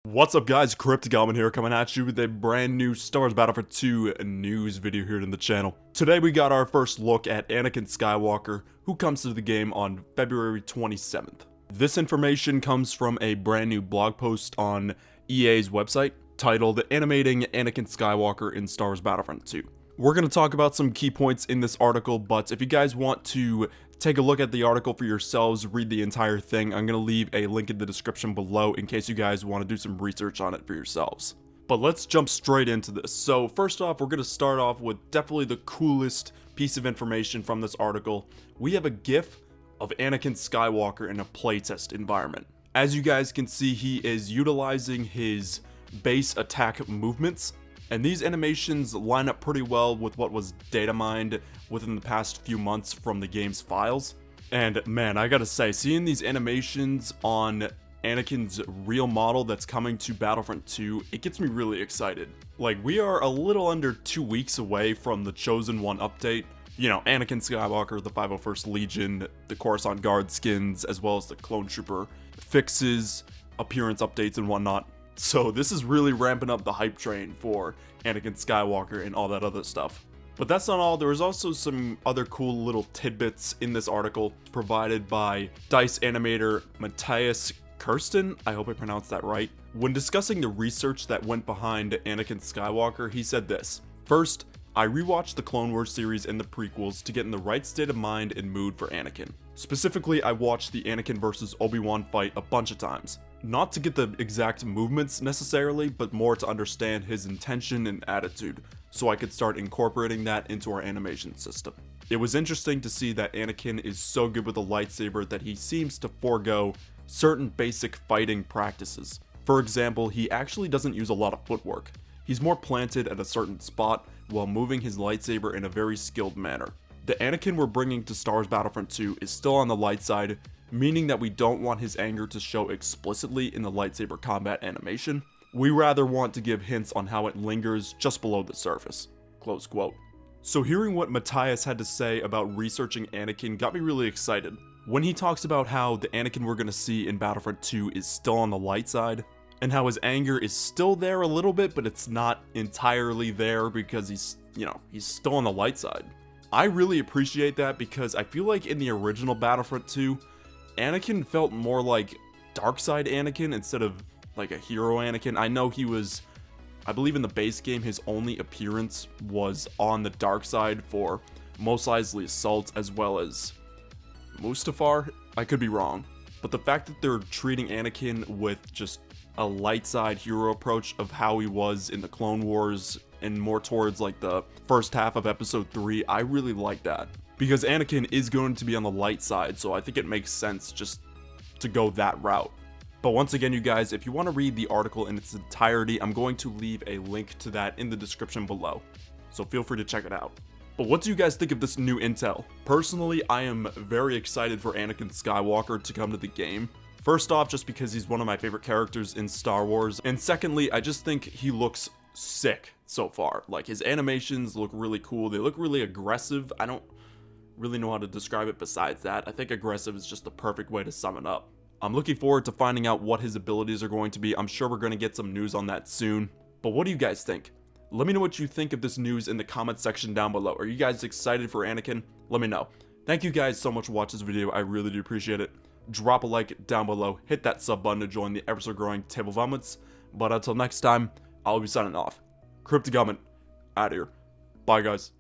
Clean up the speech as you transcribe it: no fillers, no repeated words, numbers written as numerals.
What's up guys, KrypticElement here coming at you with a brand new Star Wars Battlefront 2 news video here in the channel. Today we got our first look at Anakin Skywalker, who comes to the game on February 27th. This information comes from a brand new blog post on EA's website titled Animating Anakin Skywalker in Star Wars Battlefront 2. We're going to talk about some key points in this article, but if you guys want to take a look at the article for yourselves, read the entire thing, I'm going to leave a link in the description below in case you guys want to do some research on it for yourselves. But let's jump straight into this. So first off, we're going to start off with definitely the coolest piece of information from this article. We have a GIF of Anakin Skywalker in a playtest environment. As you guys can see, he is utilizing his base attack movements, and these animations line up pretty well with what was data mined within the past few months from the game's files. And man, I gotta say, seeing these animations on Anakin's real model that's coming to Battlefront 2, it gets me really excited. Like, we are a little under 2 weeks away from the Chosen One update. You know, Anakin Skywalker, the 501st Legion, the Coruscant Guard skins, as well as the Clone Trooper fixes, appearance updates, and whatnot. So this is really ramping up the hype train for Anakin Skywalker and all that other stuff. But that's not all. There was also some other cool little tidbits in this article provided by DICE animator Matthias Kirsten. I hope I pronounced that right. When discussing the research that went behind Anakin Skywalker, he said this: "First, I rewatched the Clone Wars series and the prequels to get in the right state of mind and mood for Anakin. Specifically, I watched the Anakin vs. Obi-Wan fight a bunch of times. Not to get the exact movements necessarily, but more to understand his intention and attitude, so I could start incorporating that into our animation system. It was interesting to see that Anakin is so good with a lightsaber that he seems to forego certain basic fighting practices. For example, he actually doesn't use a lot of footwork. He's more planted at a certain spot while moving his lightsaber in a very skilled manner. The Anakin we're bringing to Star Wars Battlefront 2 is still on the light side, meaning that we don't want his anger to show explicitly in the lightsaber combat animation. We rather want to give hints on how it lingers just below the surface." Close quote. So hearing what Matthias had to say about researching Anakin got me really excited. When he talks about how the Anakin we're going to see in Battlefront 2 is still on the light side, and how his anger is still there a little bit, but it's not entirely there because he's still on the light side. I really appreciate that because I feel like in the original Battlefront 2, Anakin felt more like dark side Anakin instead of like a hero Anakin. I know he was, I believe in the base game, his only appearance was on the dark side for Mos Eisley Assault as well as Mustafar. I could be wrong. But the fact that they're treating Anakin with just a light side hero approach of how he was in the Clone Wars and more towards like the first half of episode 3, I really like that. Because Anakin is going to be on the light side, so I think it makes sense just to go that route. But once again, you guys, if you want to read the article in its entirety, I'm going to leave a link to that in the description below. So feel free to check it out. But what do you guys think of this new intel? Personally, I am very excited for Anakin Skywalker to come to the game. First off, just because he's one of my favorite characters in Star Wars. And secondly, I just think he looks sick so far. Like, his animations look really cool. They look really aggressive. I don't really know how to describe it besides that. I think aggressive is just the perfect way to sum it up. I'm looking forward to finding out what his abilities are going to be. I'm sure we're going to get some news on that soon. But what do you guys think? Let me know what you think of this news in the comment section down below. Are you guys excited for Anakin? Let me know. Thank you guys so much for watching this video. I really do appreciate it. Drop a like down below. Hit that sub button to join the ever so growing table of elements. But until next time, I'll be signing off. KrypticElement, out of here. Bye guys.